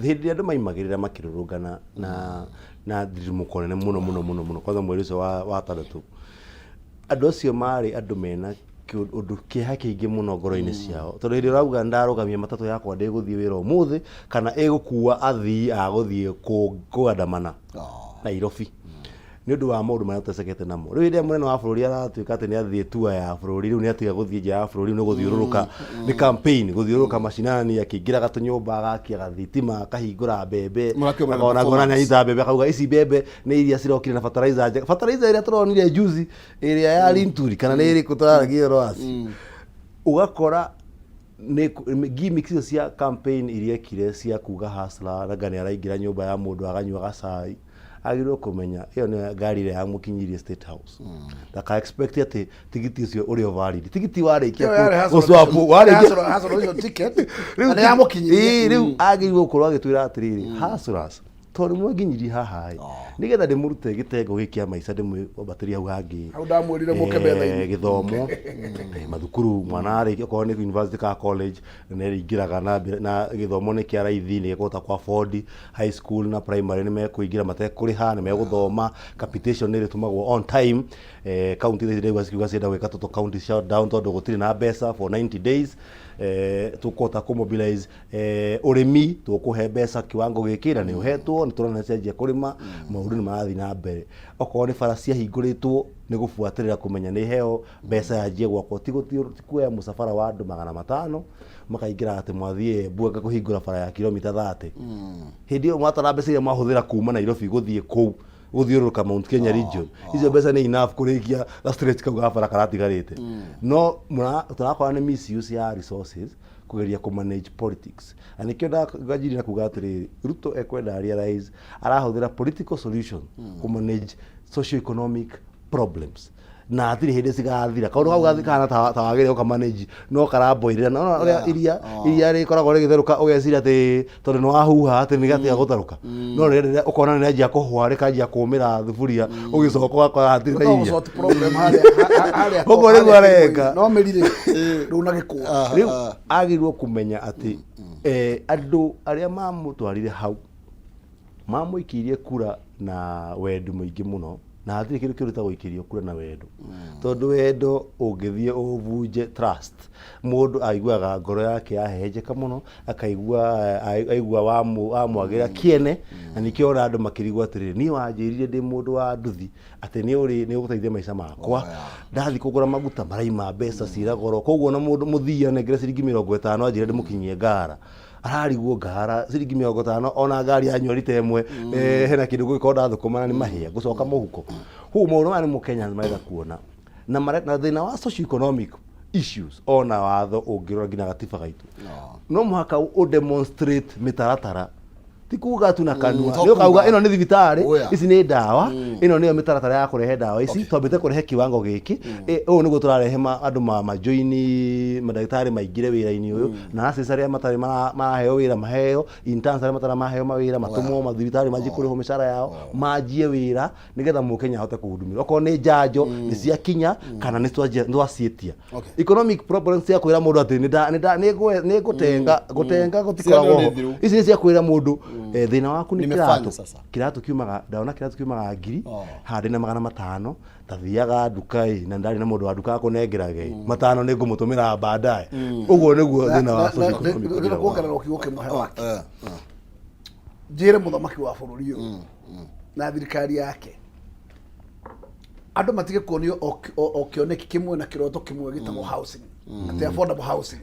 thindi andu maimagirira makirurungana na ndirimu konene muno kwanza mweri ucio wa tandatu andu acio mari andu mena undu kiha kiingi muno ngoro-ini ciao tondu hindi urauga ndarugamia matatu yakwa ndiguthii wira umuthi kana igukua athii aguthii kuandamana Nairobi ni undu wa maundu maria tutecekete namo riu ndi munene wa bururi aratuika ati ni athii tour ya bururi riu ni atiga guthii nja ya bururi ni guthiururuka ni campaign guthiururuka macinani akingiraga tunyumba agakia gathitima akahingura mbembe akona ni ita mbembe akauga ici mbembe ni iria cirokire na fertilizer iria turonire juice iria ya Linturi kana ni iri kutaragio roasi ugakora ni gimmicks icio cia campaign iria kire cia kuga hasla na ngani araingira nyumba ya mundu aganyua gacai agirwo kumenya iyo ni ngari ire ya mukinyirie State House ndaka expect ati tigiti ucio uri valid tigiti warikia guswapu warikia ucio ticket ari ya mukinyirie riu agirwo gukorwo agitwira atiriri hasuras tondu mwaginyiri haha nigetha ndimurute gitengo gikia maica ndimubatiria hau hangi hau ndamwirire muke betha githomo mathukuru mwana ari ko ni university ka college ne ingiraga na githomo ni kia raithi ni gota kwa afford high school na primary ni mekuingira matekuriha ni meguthoma capitation ni ritumagwo on time county ni ndegwa cikiuga cienda gwika toto county shutdown tondu gutiri na mbeca for 90 days tukota kumobilize urimi tukuhe mbeca kiwango gikira ni uhetwo ni turona cenjia kurima maundu ni marathi na mbere okorwo ni farasia hinguritwo ni gufuatirira kumenya ni heo mbeca yanjie gwakwo tikuya musafara wa andu 500 makaingira ati mwathie buanga kuhingura fara ya kilomita 30 hindi yo mwatara mbeca iria mahuthira kuma Nairobi guthie kuu guthiururuka Mount Kenya region icio mbeca ni enough kurikia the stretch kau gafara karatigarite no turakora ni misuse ya resources kugeria ku manage politics anikio ngajiri na kuga atiri Ruto ekwenda realize arahuthira political solution ku manage socio economic problems na atiri hindi cigathira kaundu kau gathikana ta wagire uka manage no karamboirira no iria ri koragwo rigitheruka ugeciria ati tondu no ahuha ati ni gatia gutaruka no rire ukona ni anjia kuhwa rikanjia kumira thufuria ugicoka kwa atiri na iria problem haria ugo ri gwareka no mirire runa gikua riu agirwo kumenya ati andu aria mamutwarire hau mamuikirie kura na wendu muingi muno na atiri kindu kiruta guikirio kura na wendo tondu wendo ungithie ubunje trust mundu aiguaga ngoro yake yahehenjeka muno aigua wamwagira kiene na nikio ora andu makirigwa atiriri ni wanjirire ndi mundu wa nduthi ati ni uguteithia maica makwa ndathi kugura maguta maraima mbeca ciragoro koguo na mundu muthia nengere ciringi 50 anjire ndimukinyie ngara ararigwo ngara ciringi 50 ona ngari anyorite imwe hena kindu gugikonda thukuma ni mahia gucoka muhuko hu mundu mani mukenya maitha kuona na thina wa socio economic issues ona watho ungirora ngina gatiba gaitu no muhaka u demonstrate mitaratara tikuga tu na kanua ni ukauga ino ni thibitari ici ni ndawa ino niyo mitaratara ya kurehe ndawa ici twambite kurehe kiwango giki u niguo turarehe andu majoini madagitari maingire wira-ini uyu na acicaria matari maheo wira maheo interns aria matara maheo mawira matumwo mathibitari manji kuriho mishara yao manjie wira nigetha mukenya ahote kuhudumira okorwo ni njanjo ni cia kinya kana ni twacietia economic problems cia kwira mundu ati ni gutenga gutikoragwo ici ni cia kwira mundu thina waku ni kiratu kiumaga ndaona kiratu kiumaga ngiri handi na 500 tathiaga nduka na ndari na mundu wa nduka kunengerage 5 ni ngumutumira baadaye uguo niguo thina wa social economic kuongerera kiuke muhe wake njire muthamaki wa bururi uyu na thirikari yake andu matige kuonio o kioneki kimwe na kiroto kimwe gitagwo housing ati affordable housing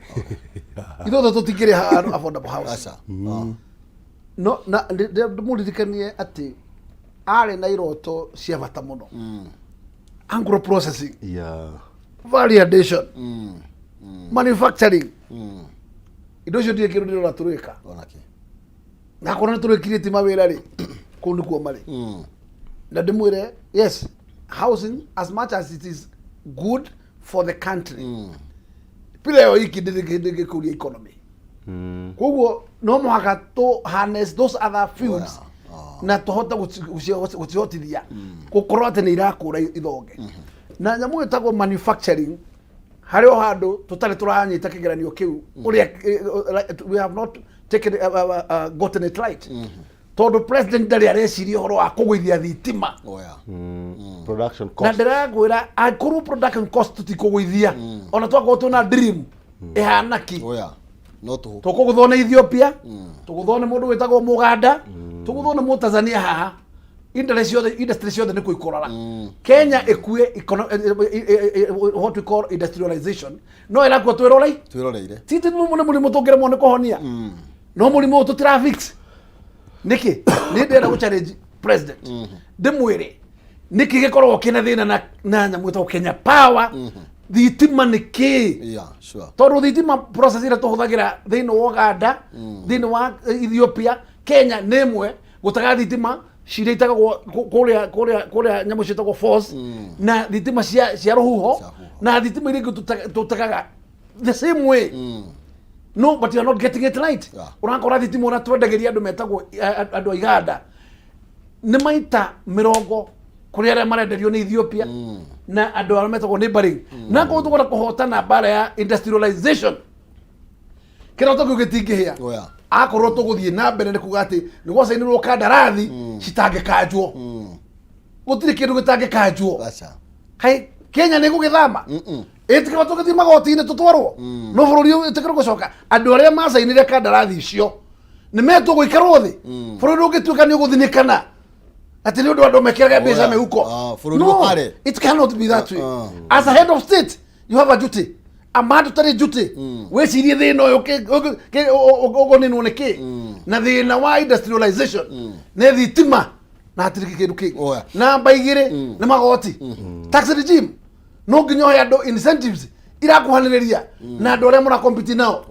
itho tutigire affordable housing no na muririkanie ati ari na iroto cia bata muno agro processing value addition manufacturing indo cio ndire kiru na turika onaki na kona turikire ti mawira ri kundu kuo mari na ndimwire yes housing as much as it is good for the country pile yo ikidike kuria economy koguo no muhaka to harness those other fields na tohota gucihotithia gukorwo ati ni irakura ithonge na nyamu etagwo manufacturing hario handu tutari turanyita kigeranio kiu uria we have not taken gotten it right tondu president ndari areciria horo wa kugwithia thitima production na cost ndiragwira akuru production cost tutikugwithia ona twakorwo tuna dream ihanaki no tu tukuguthwo ni Ethiopia tuguthwo ni mundu witagwo Muganda tuguthwo ni Tanzania haha industry ciothe ni kuikorora Kenya ikue what we call industrialization no irakwo twiroreire titi mulimu tungiremwo ni kuhonia no mulimu tutirafix niki ni ndenda gu challenge president ndimwire niki gikorwo kina thina na nyamu to Kenya Power thitima niki tondu thitima process ira tuhuthagira thiini wa Uganda thiini wa Ethiopia Kenya nemwe gutaga thitima ciria itagwo kuria nyamu ciitagwo force na thitima cia ruhuho na thitima iria tutagaga the same way no but you are not getting it right urakora thitima ura twendagiria andu metagwo andu Uganda ni maita 70 kuri aria marenderio ni Ethiopia na andu aria metagwo neighboring na ko tukora kuhotana bara ya industrialization kira to gitingihia akorwo tuguthie na mbere ni kugati ni gwacainirwo kandarathi citangikanjwo gutire kindu gitangikanjwo kai Kenya ni gugithama itikira tuguthie magoti-ini tutwarwo no bururi itikira gucoka andu aria macainire kandarathi icio ni metu guikarwo thi bururi ugituika ni uguthinikana ati ni undu andu mekiraga mbeca mehuko no it cannot be that way as a head of state you have a duty amadu tari duty wecirie thina uyu ugoninwo ni ki na thina wa industrialization ne thitima na hatiriki kindu kingi na mbaigire ni magoti tax regime no nginya he andu incentives irakuhaniriria na andu aria mura compete nao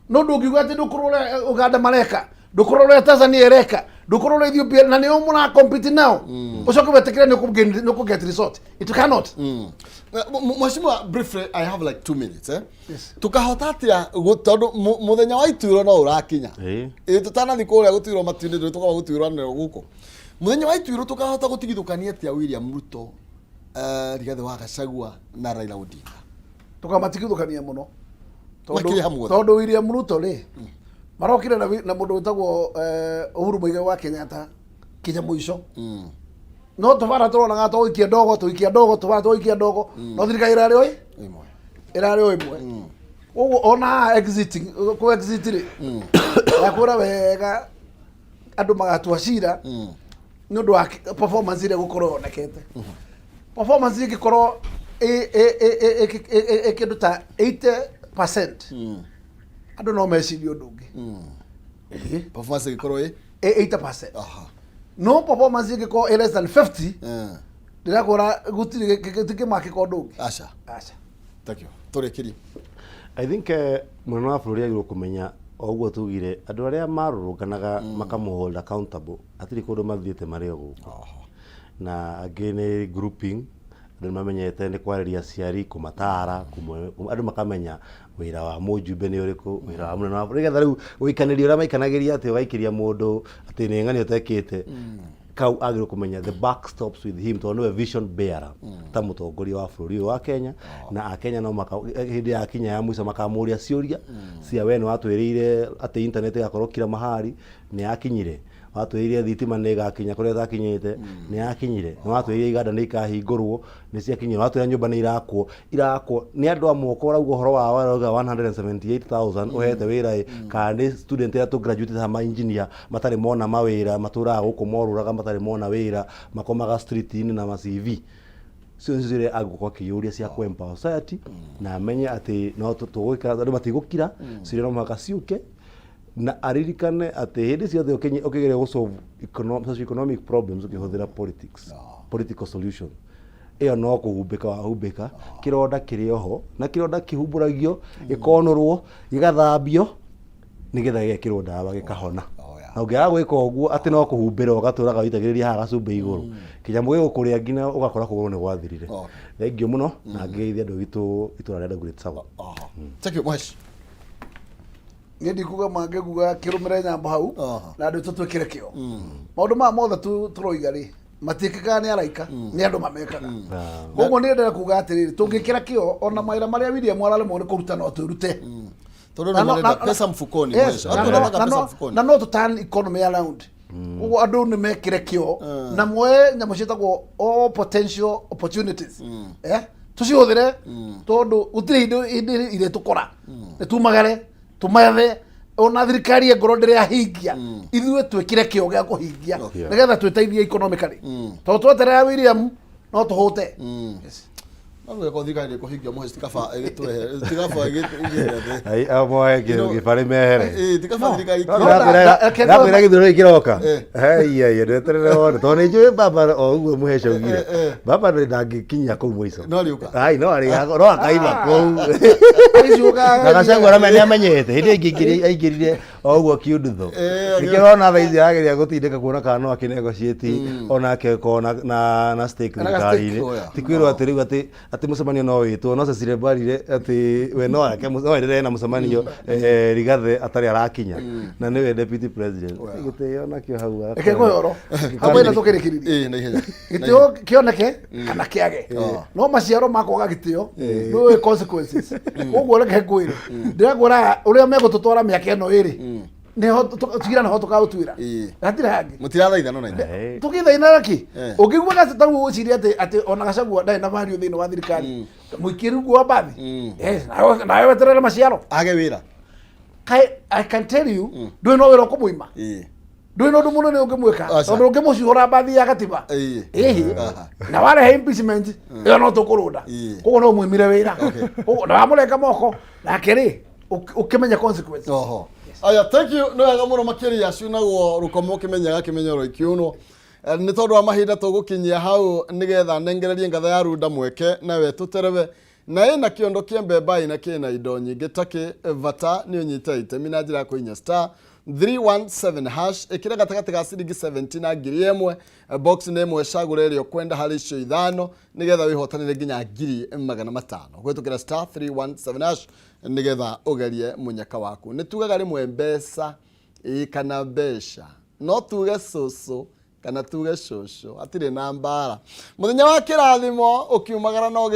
no ndungiuga ati ndukurore Uganda mareka ndukurore Tanzania ereka ndukurore Ethiopia na nio mura compete nao ucoke wetekere ni ku get result it cannot Mheshimiwa, briefly I have like 2 minutes yes. Tukahota atia tondu muthenya wa ituiro no urakinya tutanathi kuria gutwirwo matinde tukaba gutwirwo nero guko muthenya wa ituiro tukahota gutigithukania atia William Ruto Rigathi wa Gachagua na Raila Odinga tukamatigithukania muno tondu William Ruto ri marokire na mundu witagwo Uhuru Muigai wa Kenyatta kinya muico no tuvara turonaga twikia ndogo tuvara twikia ndogo no thirikari irari oi imwe uguo ona exiting ku exit ri yakura wega andu magatwacira ni undu wa performance ire gukorwo onekete performance igikorwo ikiruta 80% andu no meciria undu ungi performance igikorwo 80% no performance igiko less than 50 ndirakora gutiri gitike kondu acha thank you turekiri I think mwana wa bururi agirwo kumenya oguo tugire andu aria marurunganaga makamuhold accountable atiri kundu mathiete mari oguo na again grouping andu mamenyete ni kwariria ciari kumatara kumwe andu makamenya wira wa mujumbe ni uriku wira wa munene wa bururi getha riu uikaniria uria maikanagiria ati waikiria mundu ati ni ng'ani utekite kau agirwo kumenya the back stops with him tondu we vision bearer ta mutongoria wa bururi wa Kenya na akenya no maka hindi ya kinya ya muico makamuria ciuria cia we ni watwirire ati internet yakorwo kila mahali ni akinyire watwirire thitima ni gakinya kuria takinyite ni akinyire ni watwirire iganda ni ikahingurwo ni ciakinyire watwirire nyumba ni irakwo ni andu amoko raugo horo wa 178,000 uhete wira kandi student ya to graduate ha engineer matari mona mawira matura guko moruraga matari mona wira makomaga street ini na ma CV cio agukwa kiyuria cia ku empower society na amenye ati no tugwikara andu matigukira ciria no maka ciuke na aririkane ati hindi ciothe ukigere go solve economic problems ukihuthira political solution iyo no kuhumbika kironda kirioho na kironda kihumburagio gikonurwo gigathambio nigetha gikirwo ndawa gikahona na ungiaga gwika uguo ati no kuhumbira ugaturaga witagiriria haga cumbe iguru kinyamu gigukuria ngina ugakora kuguru ni gwathirire thengio muno na ngeithia andu gitu itura renda great sawa thank you much ni ndikuga mangekuga kirumire nyamba hau na andu tutwikire kio maundu ma mothe turoiga ri matikikaga ni araika ni andu mamekaga koguo ni ndenda kuga atiriri tungikira kio ona maira maria William arale mo ni kuruta no turute Tondũ nĩ marenda pesa mfukoni mwisho. Watu wanataka pesa mfukoni. Na no to turn economy around. Ugo andu ni mekire kio na mwe nyamå cietagwo all potential opportunities tucihuthire tondu gutire indo ire tukora ni tumagare tumathe ona thirikari engoro ndire ahingia ithuĩ twĩkire kĩo gĩa kũhingia nĩgetha twĩteithie economically tondũ tweterera William no tũhũte Nagwe ko thikari ko higio mo stikaba egitwehe stikaba egitwehe ai amoe gifare mehere stikaba thikari nakwira githuro ikiroka ai ndeterere wone to ni njui baba o uguo muheca ugire baba ndangikinya kuu mwico no riuka ai no akaima kuu agacagura mene amenyete hindi ingingiri aingirire o uguo kiundutho ikirona thaizi ageria gutindika kuona kana no akinegotiate onake ko na stake thirikari-ini tikwirwo ati riu ati mucemanio no witwo no Cecile Mbarire ati we no ake mucemanio na mucemanio Rigathi atari arakinya na niwe deputy president gitio nakio hau ake koyoro amwe na tukirikiririe na ihenya gitio kioneke kana kiage no maciaro makwaga gitio no consequences uguo reke kwire ndiragura uria megututwara miaka ino iri neho tugira naho tukautwira gatira hangi mutirathaitha no naina tukithaina raki ungigwa gacita guciria ati ona gacagua ndai na value thini wa thirikari muikiru gwa bathi na weterere maciaro age wira I can tell you ndui no wira kumuima ndui no ndumu ne ungimwika tondu ungimucihura bathi ya gatiba na wale impeachment yo no tukurunda kogo no mwimire wira kogo na wamureka moko na keri ukimenya consequences aya thank you no yaga muno makiria ciunagwo rukomo kimenyaga kimenyero ikiuno ni tondu wa mahinda tugukinyia hau nigetha nengererie ngatha ya runda mweke nawe tuterebe na ina kiondo kiembeba ina kina indo nyingi taki vata ni unyita itemi na njira kuinya star 317 hash ikira gatagati ga ciringi 17 na ngiri emwe box ne emwe cagure rio kwenda hari cio ithano nigetha wihotanire nginya ngiri 500 gwitukira star 317 hash nigetha ugerie munyaka waku nitugaga rimwe mbeca kana mbeca no tuge soso kana tuge shosho atire na mbara muthenya wa kirathimo ukiumagara no